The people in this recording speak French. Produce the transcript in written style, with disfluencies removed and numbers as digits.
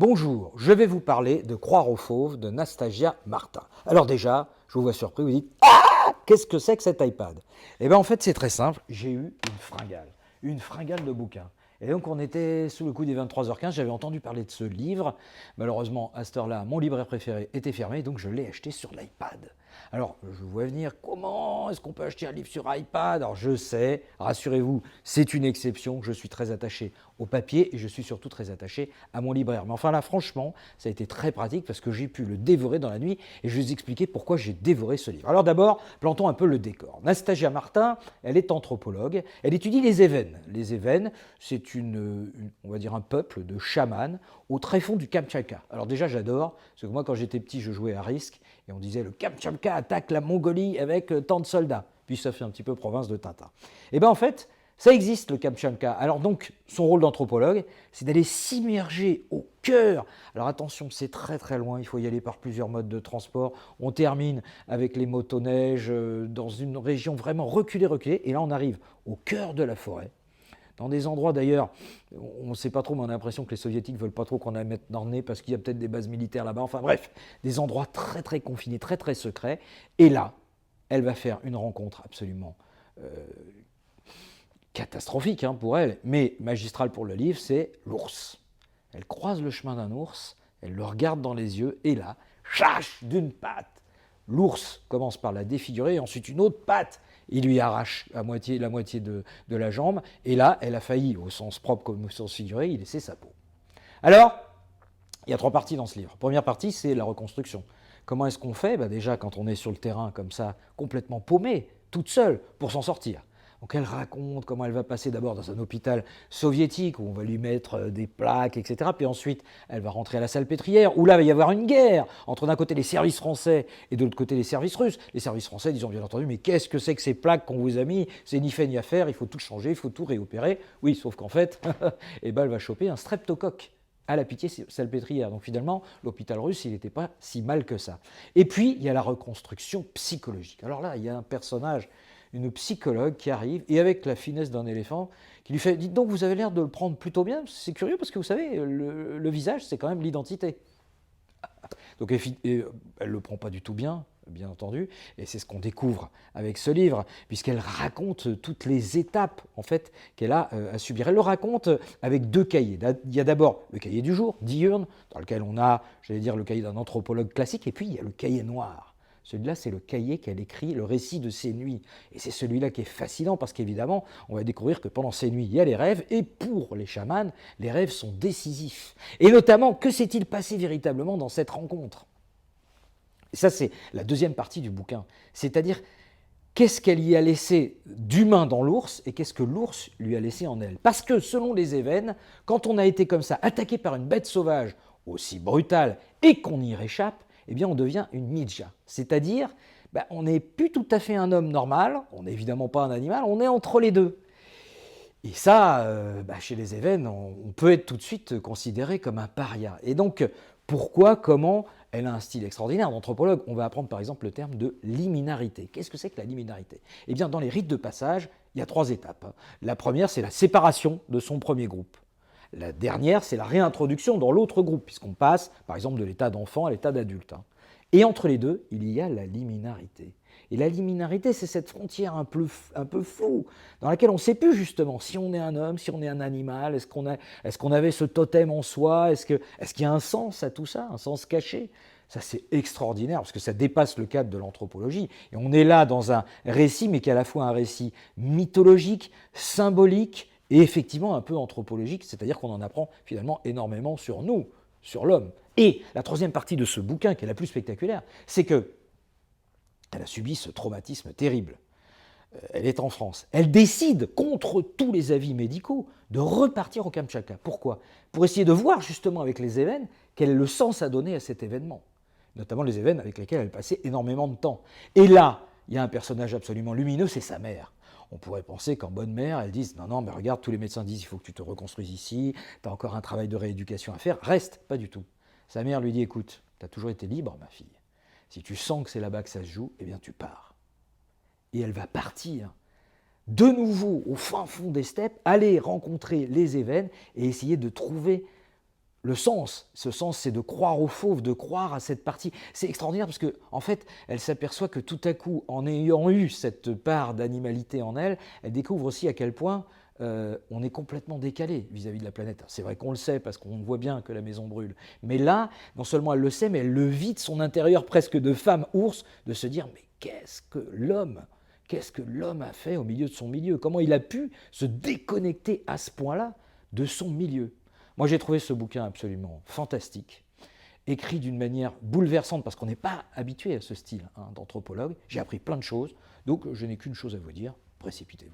Bonjour, je vais vous parler de Croire aux fauves de Nastasia Martin. Alors déjà, je vous vois surpris, vous dites « Ah, qu'est-ce que c'est que cet iPad ?» Eh bien en fait c'est très simple, j'ai eu une fringale de bouquins. Et donc on était sous le coup des 23h15, j'avais entendu parler de ce livre. Malheureusement à cette heure-là, mon libraire préféré était fermé, donc je l'ai acheté sur l'iPad. Alors je vois venir, comment est-ce qu'on peut acheter un livre sur iPad? Alors je sais, rassurez-vous, c'est une exception, je suis très attaché au papier et je suis surtout très attaché à mon libraire. Mais enfin là, franchement, ça a été très pratique parce que j'ai pu le dévorer dans la nuit et je vais vous expliquer pourquoi j'ai dévoré ce livre. Alors d'abord, plantons un peu le décor. Nastasia Martin, elle est anthropologue, elle étudie les Évènes. Les Évènes, c'est on va dire un peuple de chamans au tréfonds du Kamtchatka. Alors déjà, j'adore, parce que moi, quand j'étais petit, je jouais à Risk et on disait le Kamtchatka attaque la Mongolie avec tant de soldats. Puis ça fait un petit peu province de Tintin. Et bien en fait, ça existe le Kamtchatka. Alors donc, son rôle d'anthropologue, c'est d'aller s'immerger au cœur. Alors attention, c'est très très loin, il faut y aller par plusieurs modes de transport. On termine avec les motoneiges dans une région vraiment reculée, et là on arrive au cœur de la forêt. Dans des endroits d'ailleurs, on ne sait pas trop, mais on a l'impression que les soviétiques ne veulent pas trop qu'on la mette dans le nez parce qu'il y a peut-être des bases militaires là-bas. Enfin bref, des endroits très très confinés, très très secrets. Et là, elle va faire une rencontre absolument catastrophique pour elle, mais magistrale pour le livre, c'est l'ours. Elle croise le chemin d'un ours, elle le regarde dans les yeux, et là, chasse d'une patte. L'ours commence par la défigurer, et ensuite une autre patte. Il lui arrache la moitié de la jambe, et là, elle a failli, au sens propre comme au sens figuré, y laisser sa peau. Alors, il y a 3 parties dans ce livre. Première partie, c'est la reconstruction. Comment est-ce qu'on fait? Déjà, quand on est sur le terrain comme ça, complètement paumé, toute seule, pour s'en sortir. Donc elle raconte comment elle va passer d'abord dans un hôpital soviétique où on va lui mettre des plaques, etc. Puis ensuite, elle va rentrer à la Salpêtrière où là, il va y avoir une guerre entre d'un côté les services français et de l'autre côté les services russes. Les services français disant bien entendu, mais qu'est-ce que c'est que ces plaques qu'on vous a mis? C'est ni fait ni à faire, il faut tout changer, il faut tout réopérer. Oui, sauf qu'en fait, elle va choper un streptocoque à la Pitié-Salpêtrière. Donc finalement, l'hôpital russe, il n'était pas si mal que ça. Et puis, il y a la reconstruction psychologique. Alors là, il y a un personnage, une psychologue qui arrive, et avec la finesse d'un éléphant, qui lui fait « Dites donc, vous avez l'air de le prendre plutôt bien, c'est curieux parce que vous savez, le visage, c'est quand même l'identité. » Donc elle ne le prend pas du tout bien entendu, et c'est ce qu'on découvre avec ce livre, puisqu'elle raconte toutes les étapes en fait qu'elle a à subir. Elle le raconte avec 2 cahiers. Il y a d'abord le cahier du jour, diurne, dans lequel on a, j'allais dire, le cahier d'un anthropologue classique, et puis il y a le cahier noir. Celui-là, c'est le cahier qu'elle écrit, le récit de ses nuits. Et c'est celui-là qui est fascinant parce qu'évidemment, on va découvrir que pendant ces nuits, il y a les rêves. Et pour les chamans, les rêves sont décisifs. Et notamment, que s'est-il passé véritablement dans cette rencontre? Et ça, c'est la deuxième partie du bouquin. C'est-à-dire, qu'est-ce qu'elle y a laissé d'humain dans l'ours et qu'est-ce que l'ours lui a laissé en elle? Parce que selon les Évènes, quand on a été comme ça, attaqué par une bête sauvage aussi brutale et qu'on y réchappe, eh bien on devient une midja. C'est-à-dire, on n'est plus tout à fait un homme normal, on n'est évidemment pas un animal, on est entre les deux. Et ça, chez les Évènes, on peut être tout de suite considéré comme un paria. Et donc, pourquoi, comment? Elle a un style extraordinaire d'anthropologue. On va apprendre par exemple le terme de liminarité. Qu'est-ce que c'est que la liminarité? Eh bien, dans les rites de passage, il y a 3 étapes. La première, c'est la séparation de son premier groupe. La dernière, c'est la réintroduction dans l'autre groupe, puisqu'on passe, par exemple, de l'état d'enfant à l'état d'adulte. Et entre les deux, il y a la liminarité. Et la liminarité, c'est cette frontière un peu floue, dans laquelle on ne sait plus justement si on est un homme, si on est un animal, est-ce qu'on avait ce totem en soi, est-ce qu'il y a un sens à tout ça, un sens caché? Ça, c'est extraordinaire, parce que ça dépasse le cadre de l'anthropologie. Et on est là dans un récit, mais qui est à la fois un récit mythologique, symbolique, et effectivement un peu anthropologique, c'est-à-dire qu'on en apprend finalement énormément sur nous, sur l'homme. Et la 3e partie de ce bouquin, qui est la plus spectaculaire, c'est qu'elle a subi ce traumatisme terrible. Elle est en France. Elle décide, contre tous les avis médicaux, de repartir au Kamtchatka. Pourquoi? Pour essayer de voir justement avec les Évènes quel est le sens à donner à cet événement. Notamment les Évènes avec lesquels elle passait énormément de temps. Et là, il y a un personnage absolument lumineux, c'est sa mère. On pourrait penser qu'en bonne mère, elle dise « Non, mais regarde, tous les médecins disent il faut que tu te reconstruises ici, tu as encore un travail de rééducation à faire, reste ». Pas du tout. Sa mère lui dit « Écoute, tu as toujours été libre, ma fille. Si tu sens que c'est là-bas que ça se joue, eh bien tu pars ». Et elle va partir de nouveau au fin fond des steppes, aller rencontrer les Évènes et essayer de trouver le sens. Ce sens, c'est de croire au fauve, de croire à cette partie. C'est extraordinaire parce qu'en en fait, elle s'aperçoit que tout à coup, en ayant eu cette part d'animalité en elle, elle découvre aussi à quel point on est complètement décalé vis-à-vis de la planète. C'est vrai qu'on le sait parce qu'on voit bien que la maison brûle. Mais là, non seulement elle le sait, mais elle le vit de son intérieur presque de femme ours, de se dire mais qu'est-ce que l'homme a fait au milieu de son milieu? Comment il a pu se déconnecter à ce point-là de son milieu? Moi, j'ai trouvé ce bouquin absolument fantastique, écrit d'une manière bouleversante parce qu'on n'est pas habitué à ce style d'anthropologue. J'ai appris plein de choses, donc je n'ai qu'une chose à vous dire, précipitez-vous.